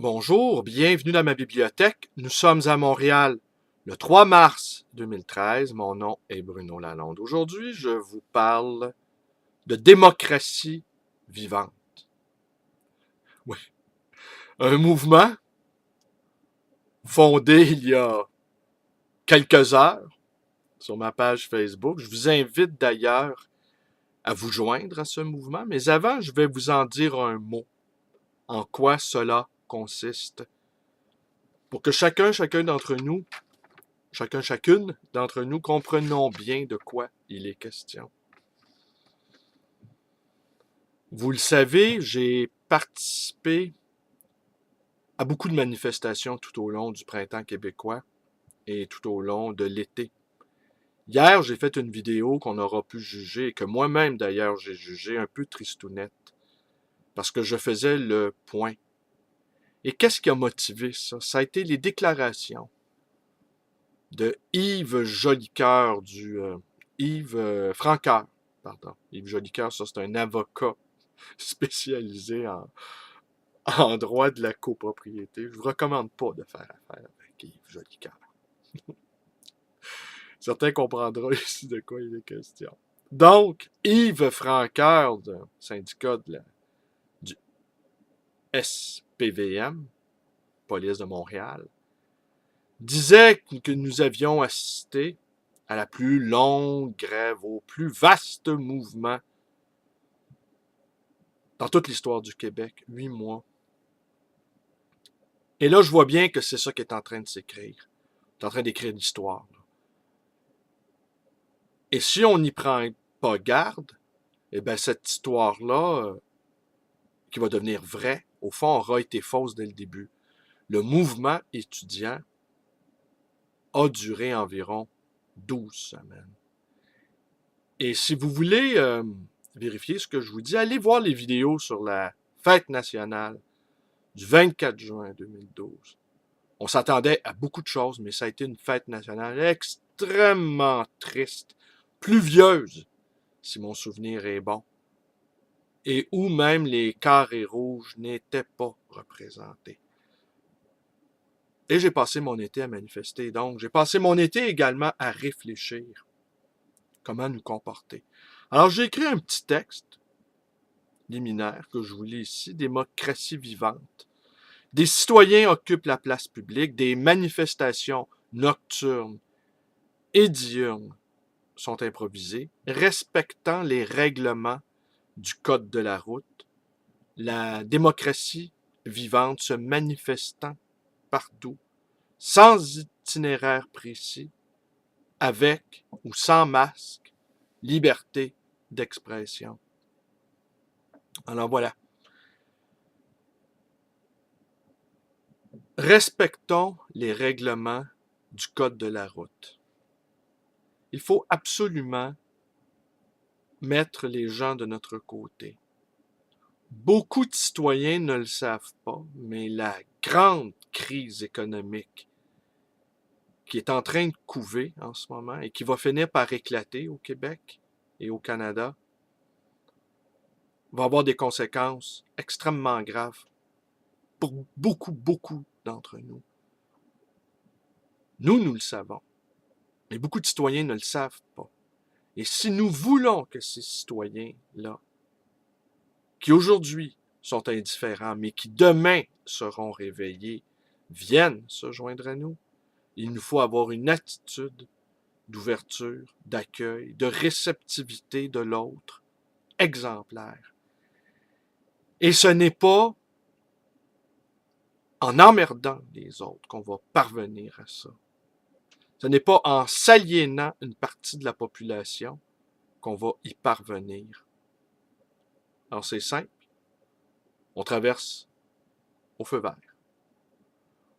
Bonjour, bienvenue dans ma bibliothèque. Nous sommes à Montréal le 3 mars 2013. Mon nom est Bruno Lalonde. Aujourd'hui, je vous parle de démocratie vivante. Oui, un mouvement fondé il y a quelques heures sur ma page Facebook. Je vous invite d'ailleurs à vous joindre à ce mouvement, mais avant, je vais vous en dire un mot. En quoi cela consiste? Pour que chacun d'entre nous chacune d'entre nous comprenons bien de quoi il est question. Vous le savez, j'ai participé à beaucoup de manifestations tout au long du printemps québécois et tout au long de l'été. Hier, j'ai fait une vidéo qu'on aura pu juger, et que moi-même d'ailleurs j'ai jugé un peu tristounette, parce que je faisais le point. Et qu'est-ce qui a motivé ça? Ça a été les déclarations de Yves Jolicoeur, Yves Francoeur, pardon. Yves Jolicoeur, ça c'est un avocat spécialisé en droit de la copropriété. Je vous recommande pas de faire affaire avec Yves Jolicoeur. Certains comprendront ici de quoi il est question. Donc, Yves Francoeur, du syndicat du SPVM, Police de Montréal, disait que nous avions assisté à la plus longue grève, au plus vaste mouvement dans toute l'histoire du Québec, 8 mois. Et là, je vois bien que c'est ça qui est en train de s'écrire. C'est en train d'écrire l'histoire. Et si on n'y prend pas garde, eh bien, cette histoire-là, qui va devenir vraie, au fond, aura été fausse dès le début. Le mouvement étudiant a duré environ 12 semaines. Et si vous voulez vérifier ce que je vous dis, allez voir les vidéos sur la fête nationale du 24 juin 2012. On s'attendait à beaucoup de choses, mais ça a été une fête nationale extrêmement triste, pluvieuse, si mon souvenir est bon, et où même les carrés rouges n'étaient pas représentés. Et j'ai passé mon été à manifester, donc j'ai passé mon été également à réfléchir comment nous comporter. Alors j'ai écrit un petit texte liminaire que je vous lis ici, démocratie vivante. Des citoyens occupent la place publique, des manifestations nocturnes et diurnes sont improvisées, respectant les règlements du code de la route, la démocratie vivante se manifestant partout, sans itinéraire précis, avec ou sans masque, liberté d'expression. Alors voilà. Respectons les règlements du code de la route. Il faut absolument mettre les gens de notre côté. Beaucoup de citoyens ne le savent pas, mais la grande crise économique qui est en train de couver en ce moment et qui va finir par éclater au Québec et au Canada va avoir des conséquences extrêmement graves pour beaucoup d'entre nous. Nous le savons, mais beaucoup de citoyens ne le savent pas. Et si nous voulons que ces citoyens-là, qui aujourd'hui sont indifférents, mais qui demain seront réveillés, viennent se joindre à nous, il nous faut avoir une attitude d'ouverture, d'accueil, de réceptivité de l'autre, exemplaire. Et ce n'est pas en emmerdant les autres qu'on va parvenir à ça. Ce n'est pas en s'aliénant une partie de la population qu'on va y parvenir. Alors c'est simple, on traverse au feu vert.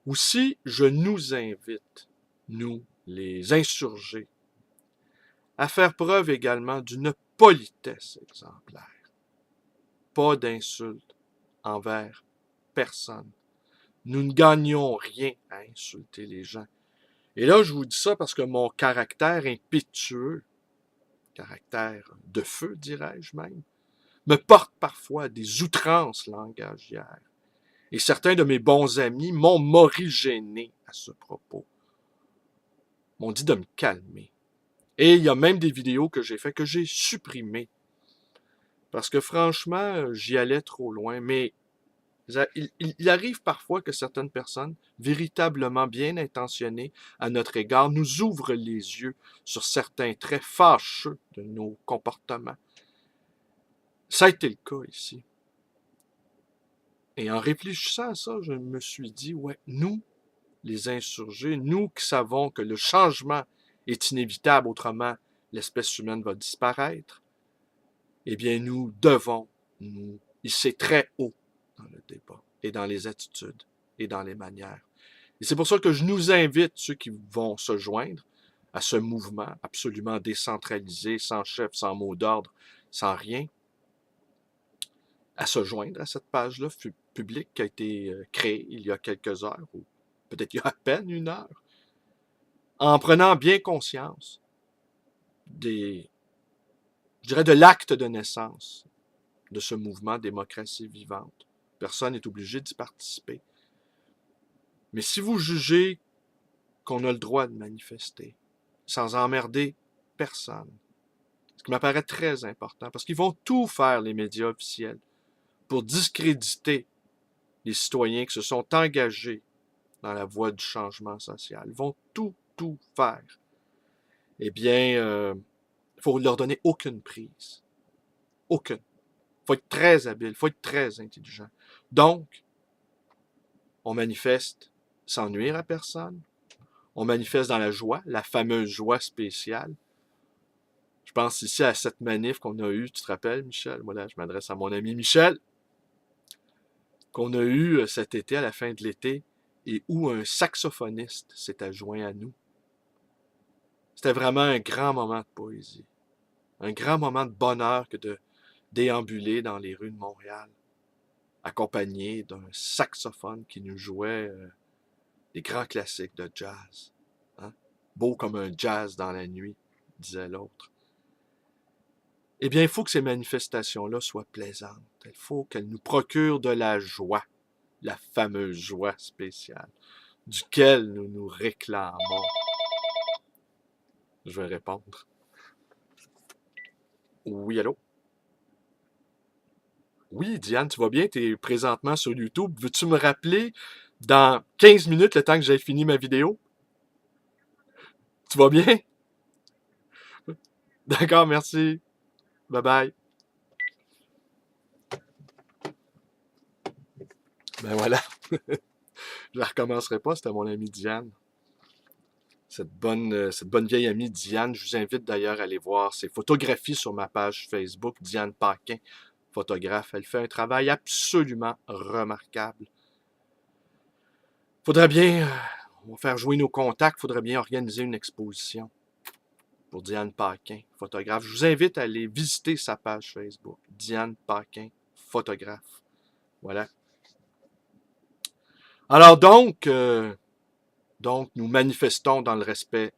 Aussi, je nous invite, nous, les insurgés, à faire preuve également d'une politesse exemplaire. Pas d'insultes envers personne. Nous ne gagnons rien à insulter les gens. Et là, je vous dis ça parce que mon caractère impétueux, caractère de feu, dirais-je même, me porte parfois à des outrances langagières. Et certains de mes bons amis m'ont morigéné à ce propos. M'ont dit de me calmer. Et il y a même des vidéos que j'ai faites que j'ai supprimées. Parce que franchement, j'y allais trop loin. Mais il arrive parfois que certaines personnes, véritablement bien intentionnées à notre égard, nous ouvrent les yeux sur certains traits fâcheux de nos comportements. Ça a été le cas ici. Et en réfléchissant à ça, je me suis dit, ouais, nous, les insurgés, nous qui savons que le changement est inévitable, autrement l'espèce humaine va disparaître, eh bien nous devons nous hisser très haut dans le débat et dans les attitudes et dans les manières. Et c'est pour ça que je nous invite, ceux qui vont se joindre à ce mouvement absolument décentralisé, sans chef, sans mot d'ordre, sans rien, à se joindre à cette page-là publique qui a été créée il y a quelques heures, ou peut-être il y a à peine une heure, en prenant bien conscience je dirais, de l'acte de naissance de ce mouvement démocratie vivante. Personne n'est obligé d'y participer. Mais si vous jugez qu'on a le droit de manifester sans emmerder personne, ce qui m'apparaît très important, parce qu'ils vont tout faire, les médias officiels, pour discréditer les citoyens qui se sont engagés dans la voie du changement social. Ils vont tout faire. Eh bien, il faut leur donner aucune prise. Aucune. Il faut être très habile, il faut être très intelligent. Donc, on manifeste sans nuire à personne. On manifeste dans la joie, la fameuse joie spéciale. Je pense ici à cette manif qu'on a eue, tu te rappelles, Michel? Voilà, je m'adresse à mon ami Michel, qu'on a eue cet été, à la fin de l'été, et où un saxophoniste s'est adjoint à nous. C'était vraiment un grand moment de poésie, un grand moment de bonheur que de déambuler dans les rues de Montréal, accompagné d'un saxophone qui nous jouait des grands classiques de jazz. Hein? Beau comme un jazz dans la nuit, disait l'autre. Eh bien, il faut que ces manifestations-là soient plaisantes. Il faut qu'elles nous procurent de la joie, la fameuse joie spéciale, duquel nous nous réclamons. Je vais répondre. Oui, allô? Oui, Diane, tu vas bien? Tu es présentement sur YouTube. Veux-tu me rappeler dans 15 minutes, le temps que j'ai fini ma vidéo? Tu vas bien? D'accord, merci. Bye bye. Ben voilà. Je la recommencerai pas, c'était mon amie Diane. Cette bonne vieille amie Diane. Je vous invite d'ailleurs à aller voir ses photographies sur ma page Facebook, Diane Paquin, photographe. Elle fait un travail absolument remarquable. Faudrait bien, on va faire jouer nos contacts, faudrait bien organiser une exposition pour Diane Paquin, photographe. Je vous invite à aller visiter sa page Facebook, Diane Paquin, photographe. Voilà. Alors donc, nous manifestons dans le respect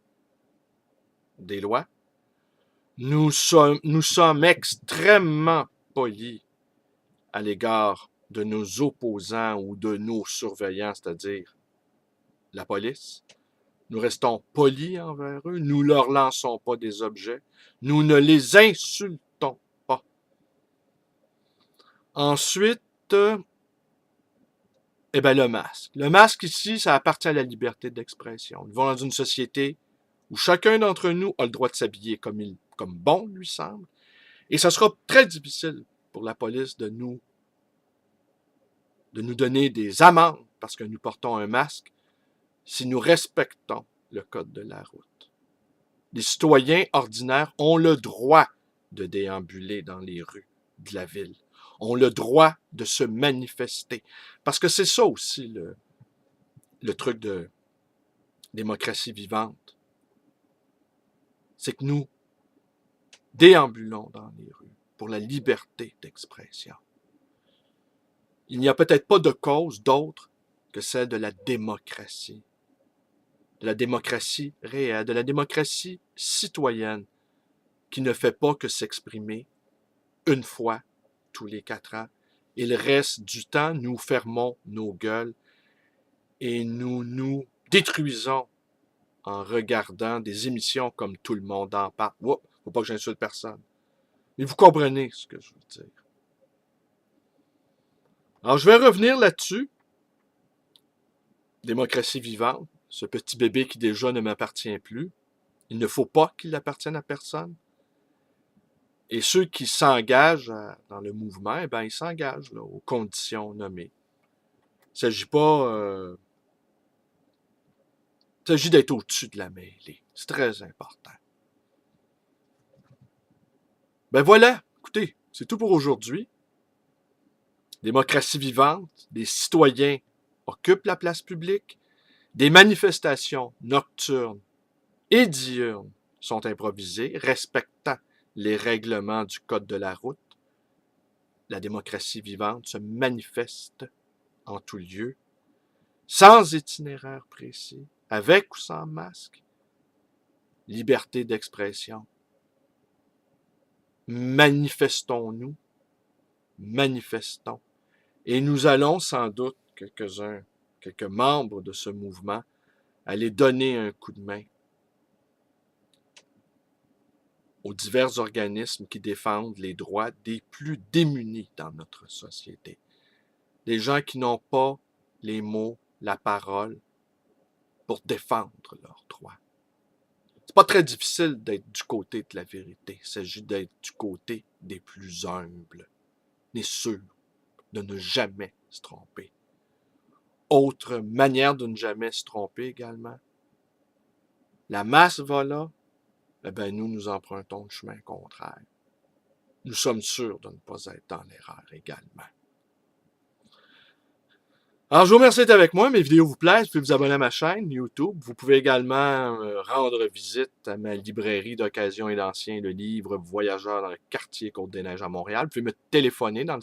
des lois. Nous sommes extrêmement polis à l'égard de nos opposants ou de nos surveillants, c'est-à-dire la police. Nous restons polis envers eux, nous ne leur lançons pas des objets, nous ne les insultons pas. Ensuite, eh bien, le masque. Le masque ici, ça appartient à la liberté d'expression. Nous vivons dans une société où chacun d'entre nous a le droit de s'habiller comme bon lui semble. Et ça sera très difficile pour la police de nous donner des amendes parce que nous portons un masque si nous respectons le code de la route. Les citoyens ordinaires ont le droit de déambuler dans les rues de la ville, ont le droit de se manifester. Parce que c'est ça aussi le truc de démocratie vivante. C'est que nous déambulons dans les rues pour la liberté d'expression. Il n'y a peut-être pas de cause d'autre que celle de la démocratie réelle, de la démocratie citoyenne, qui ne fait pas que s'exprimer une fois tous les 4 ans Et le reste du temps, nous fermons nos gueules et nous nous détruisons en regardant des émissions comme Tout le monde en parle. Oups, faut pas que j'insulte personne. Mais vous comprenez ce que je veux dire. Alors, je vais revenir là-dessus. Démocratie vivante, ce petit bébé qui déjà ne m'appartient plus. Il ne faut pas qu'il appartienne à personne. Et ceux qui s'engagent dans le mouvement, eh ben, ils s'engagent là, aux conditions nommées. Il s'agit pas... il s'agit d'être au-dessus de la mêlée. C'est très important. Ben voilà, écoutez, c'est tout pour aujourd'hui. Démocratie vivante, des citoyens occupent la place publique, des manifestations nocturnes et diurnes sont improvisées, respectant les règlements du code de la route. La démocratie vivante se manifeste en tout lieu, sans itinéraire précis, avec ou sans masque. Liberté d'expression. Manifestons-nous, manifestons. Et nous allons sans doute, quelques membres de ce mouvement, aller donner un coup de main aux divers organismes qui défendent les droits des plus démunis dans notre société. Des gens qui n'ont pas les mots, la parole pour défendre leurs droits. C'est pas très difficile d'être du côté de la vérité. Il s'agit d'être du côté des plus humbles, des sûrs de ne jamais se tromper. Autre manière de ne jamais se tromper également. La masse va là, eh bien nous empruntons le chemin contraire. Nous sommes sûrs de ne pas être dans l'erreur également. Alors, je vous remercie d'être avec moi. Mes vidéos vous plaisent. Vous pouvez vous abonner à ma chaîne YouTube. Vous pouvez également rendre visite à ma librairie d'occasion et d'anciens, le livre Voyageurs dans le quartier Côte-des-Neiges à Montréal. Vous pouvez me téléphoner dans le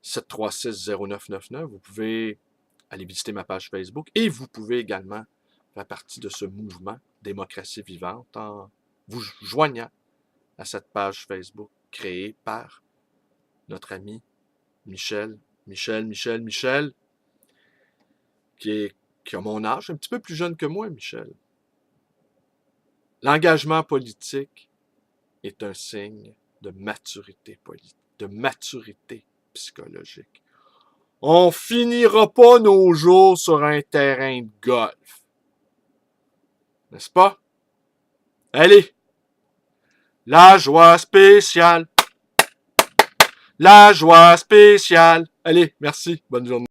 514-736-0999. Vous pouvez aller visiter ma page Facebook et vous pouvez également faire partie de ce mouvement Démocratie vivante en vous joignant à cette page Facebook créée par notre ami Michel, qui a mon âge, un petit peu plus jeune que moi, Michel. L'engagement politique est un signe de maturité politique, de maturité psychologique. On finira pas nos jours sur un terrain de golf. N'est-ce pas? Allez! La joie spéciale! La joie spéciale! Allez, merci, bonne journée.